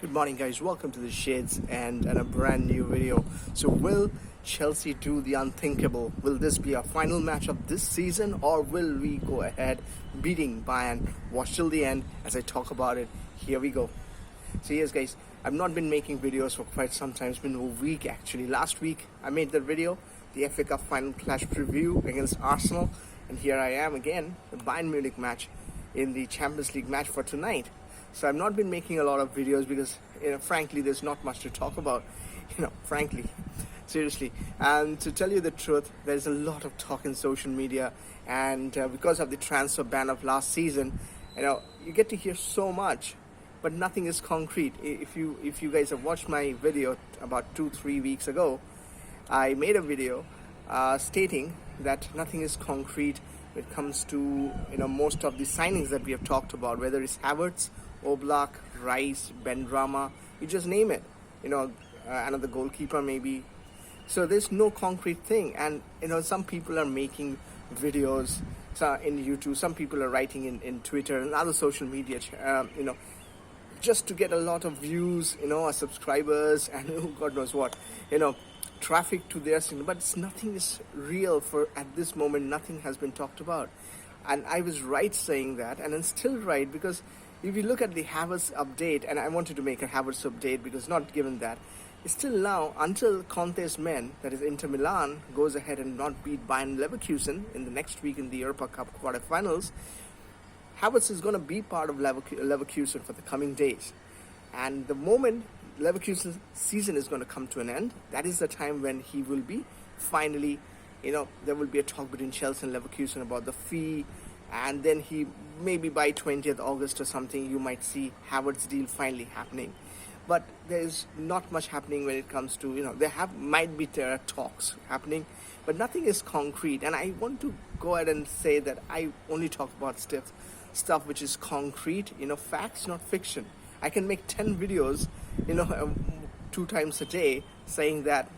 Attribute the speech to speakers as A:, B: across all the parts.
A: Good morning, guys. Welcome to the Shades and a brand new video. So will Chelsea do the unthinkable? Will this be our final match of this season, or will we go ahead beating Bayern? Watch till the end as I talk about it. Here we go. So yes, guys, I've not been making videos for quite some time. It's been a week actually. Last week I made the video, the FA Cup final clash preview against Arsenal, and here I am again, the Bayern Munich match in the Champions League match for tonight. So I've not been making a lot of videos because, frankly, there's not much to talk about, frankly, seriously. And to tell you the truth, there's a lot of talk in social media, and because of the transfer ban of last season, you get to hear so much, but nothing is concrete. If you guys have watched my video about 2-3 weeks ago, I made a video stating that nothing is concrete when it comes to most of the signings that we have talked about, whether it's Havertz, Oblak, Rice, Benrahma, you just name it, another goalkeeper maybe. So there's no concrete thing, and some people are making videos in YouTube, some people are writing in Twitter and other social media, just to get a lot of views, subscribers, and God knows what, traffic to their signal, but nothing is real at this moment. Nothing has been talked about, and I was right saying that, and I'm still right, because if you look at the Havertz update, and I wanted to make a Havertz update because not given that, it's still now, until Conte's men, that is Inter Milan, goes ahead and not beat Bayern Leverkusen in the next week in the Europa Cup quarterfinals, Havertz is going to be part of Leverkusen for the coming days. And the moment Leverkusen's season is going to come to an end, that is the time when he will be finally, there will be a talk between Chelsea and Leverkusen about the fee, and then he maybe by 20th August or something, you might see Havertz deal finally happening. But there is not much happening when it comes to, might be talks happening, but nothing is concrete. And I want to go ahead and say that I only talk about stuff which is concrete, facts, not fiction. I can make 10 videos, 2 times a day saying that,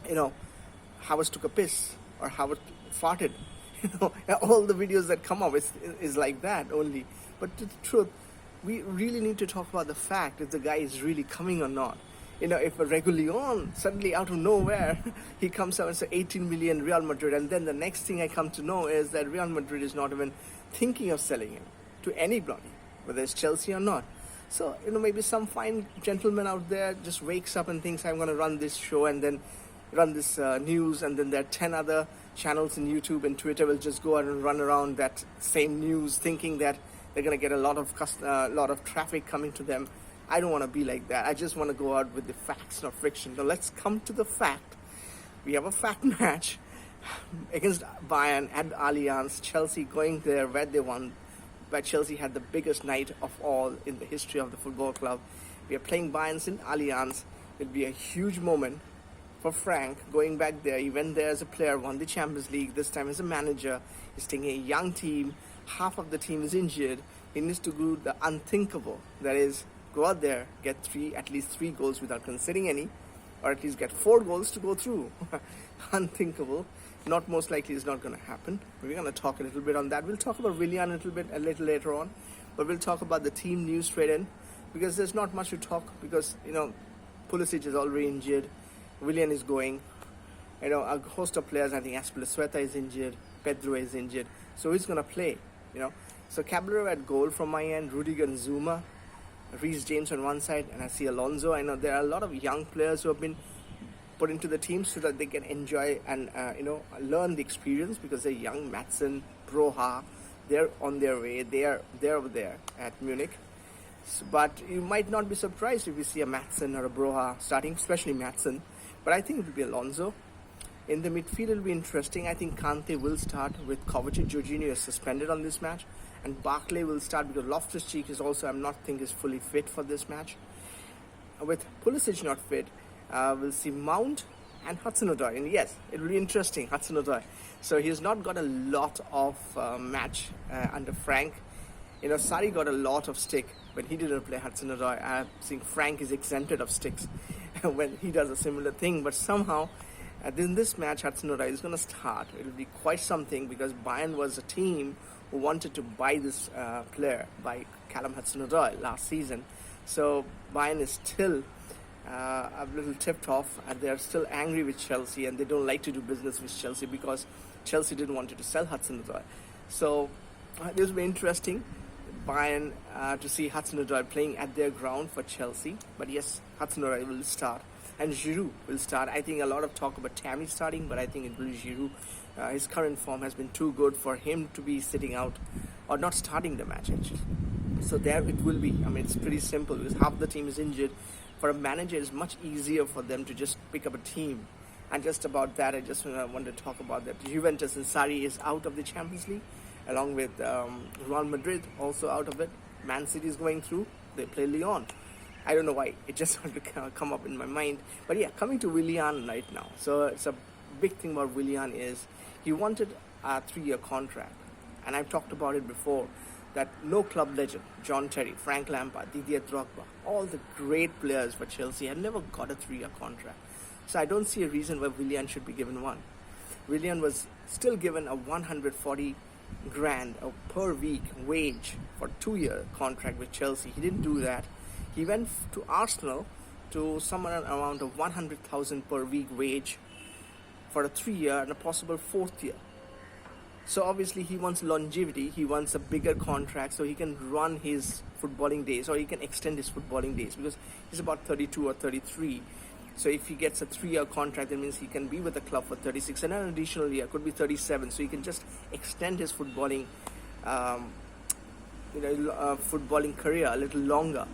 A: Havertz took a piss or Havertz farted. All the videos that come up is like that only. But to the truth, we really need to talk about the fact if the guy is really coming or not. If a Regulion suddenly out of nowhere, he comes out and says 18 million Real Madrid, and then the next thing I come to know is that Real Madrid is not even thinking of selling him to anybody, whether it's Chelsea or not. So, maybe some fine gentleman out there just wakes up and thinks, I'm going to run this show and then run this news, and then there are 10 other channels in YouTube and Twitter will just go out and run around that same news, thinking that they're going to get a lot of traffic coming to them. I don't want to be like that. I just want to go out with the facts, not fiction. Now let's come to the fact. We have a fact match against Bayern at Allianz. Chelsea going there where they won, where Chelsea had the biggest night of all in the history of the football club. We are playing Bayern in Allianz. It'll be a huge moment for Frank going back there. He went there as a player, won the Champions League, this time as a manager. He's taking a young team. Half of the team is injured. He needs to do the unthinkable. That is, go out there, get at least three goals without conceding any, or at least get 4 goals to go through. Unthinkable. Not most likely is not going to happen. We're going to talk a little bit on that. We'll talk about Willian a little later on, but we'll talk about the team news straight in, because there's not much to talk, because Pulisic is already injured. Willian is going. A host of players. I think Azpilicueta is injured. Pedro is injured. So who's going to play? So Caballero at goal from my end. Rudiger and Zuma. Reece James on one side, and I see Alonso. I know there are a lot of young players who have been put into the team so that they can enjoy and learn the experience, because they're young. Madsen, Broha, they're on their way. They're over there at Munich. But you might not be surprised if you see a Madsen or a Broha starting, especially Madsen. But I think it will be Alonso. In the midfield, it will be interesting. I think Kante will start with Kovacic. Jorginho is suspended on this match. And Barkley will start because Loftus-Cheek is also, is fully fit for this match. With Pulisic not fit, we'll see Mount and Hudson-Odoi. And yes, it will be interesting, Hudson-Odoi. So he's not got a lot of match under Frank. Sarri got a lot of stick when he didn't play Hudson-Odoi. I think Frank is exempted of sticks when he does a similar thing. But somehow, in this match, Hudson-Odoi is going to start. It will be quite something, because Bayern was a team who wanted to buy this player, by Callum Hudson-Odoi last season. So Bayern is still a little tipped off, and they are still angry with Chelsea, and they don't like to do business with Chelsea because Chelsea didn't want to sell Hudson-Odoi. So this will be interesting. Bayern to see Hudson-Odoi playing at their ground for Chelsea. But yes, Hudson-Odoi will start, and Giroud will start. I think a lot of talk about Tammy starting, but I think it will be Giroud. His current form has been too good for him to be sitting out or not starting the match actually. So there it will be. I mean, it's pretty simple because half the team is injured. For a manager, it's much easier for them to just pick up a team. And just about that, I just want to talk about that. Juventus and Sarri is out of the Champions League, along with Real Madrid also out of it. Man City is going through. They play Lyon. I don't know why. It just wanted to come up in my mind. But yeah, coming to Willian right now. So it's a big thing about Willian is he wanted a 3-year contract. And I've talked about it before, that no club legend, John Terry, Frank Lampard, Didier Drogba, all the great players for Chelsea had never got a 3-year contract. So I don't see a reason why Willian should be given one. Willian was still given a 140 grand per week wage for a 2-year contract with Chelsea. He didn't do that. He went to Arsenal to somewhere around a 100,000 per week wage for a 3-year and a possible 4th year. So obviously he wants longevity, he wants a bigger contract so he can run his footballing days, or he can extend his footballing days, because he's about 32 or 33. So if he gets a 3-year contract, that means he can be with the club for 36, and an additional year could be 37. So he can just extend his footballing, footballing career a little longer,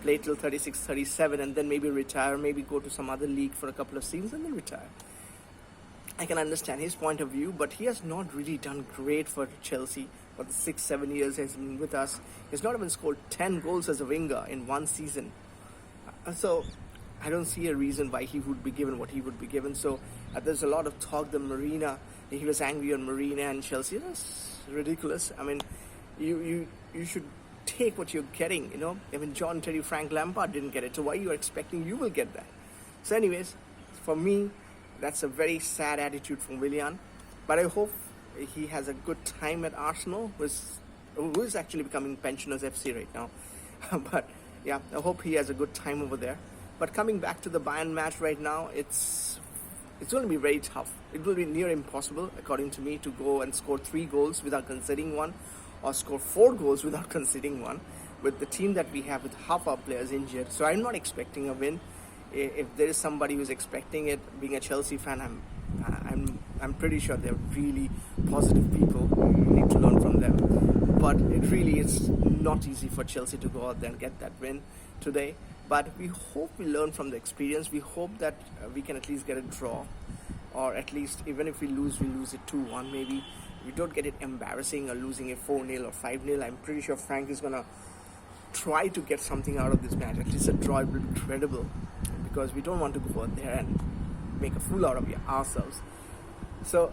A: play till 36, 37, and then maybe retire, maybe go to some other league for a couple of seasons and then retire. I can understand his point of view, but he has not really done great for Chelsea for the 6-7 years he's been with us. He's not even scored 10 goals as a winger in one season. So I don't see a reason why he would be given what he would be given. So there's a lot of talk that he was angry on Marina and Chelsea. That's ridiculous. I mean, you should take what you're getting, I mean, John Terry, Frank Lampard didn't get it, so why are you expecting you will get that? So anyways, for me, that's a very sad attitude from Willian. But I hope he has a good time at Arsenal, who is actually becoming Pensioners FC right now. But yeah, I hope he has a good time over there. But coming back to the Bayern match right now, it's going to be very tough. It will be near impossible, according to me, to go and score 3 goals without conceding one, or score 4 goals without conceding one, with the team that we have with half our players injured. So I'm not expecting a win. If there is somebody who's expecting it, being a Chelsea fan, I'm pretty sure they're really positive people. We need to learn from them. But it really is not easy for Chelsea to go out there and get that win today. But we hope we learn from the experience. We hope that we can at least get a draw, or at least even if we lose it 2-1 maybe. We don't get it embarrassing or losing it 4-0 or 5-0. I'm pretty sure Frank is gonna try to get something out of this match. At least a draw would be incredible, because we don't want to go out there and make a fool out of ourselves. So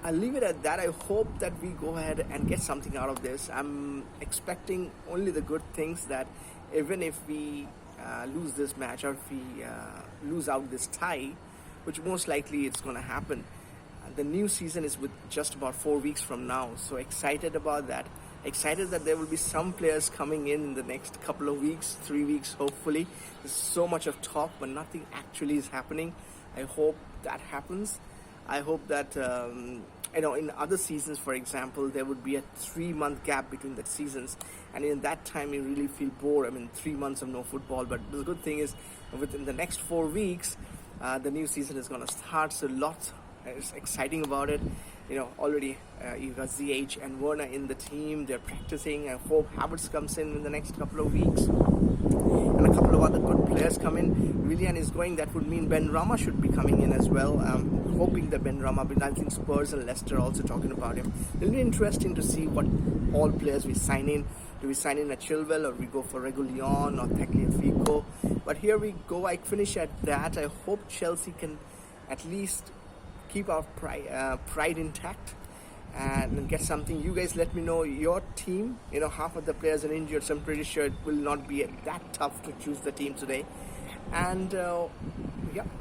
A: I'll leave it at that. I hope that we go ahead and get something out of this. I'm expecting only the good things, that even if we lose this match, or if we lose out this tie, which most likely it's going to happen, the new season is with just about 4 weeks from now. So excited about that. Excited that there will be some players coming in the next couple of weeks, 3 weeks hopefully. There's so much of talk, but nothing actually is happening. I hope that happens. I hope that in other seasons, for example, there would be a 3-month gap between the seasons, and in that time you really feel bored. I mean, 3 months of no football. But the good thing is, within the next 4 weeks, the new season is going to start. So lots is exciting about it. Already you got ZH and Werner in the team. They're practicing. I hope Havertz comes in the next couple of weeks, and a couple of other good players come in. Willian is going. That would mean Ben Rama should be coming in as well. Hoping that Ben Rama, but I think Spurs and Leicester are also talking about him. It'll be interesting to see what all players we sign in. Do we sign in a Chilwell, or we go for Regulion or Tagliafico? But here we go. I finish at that. I hope Chelsea can at least keep our pride intact and get something. You guys let me know your team. Half of the players are injured, so I'm pretty sure it will not be that tough to choose the team today. And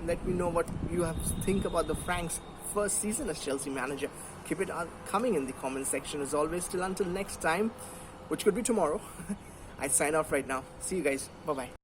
A: let me know what you have to think about the Frank's first season as Chelsea manager. Keep it coming in the comment section as always. Till until next time, which could be tomorrow. I sign off right now. See you guys. Bye bye.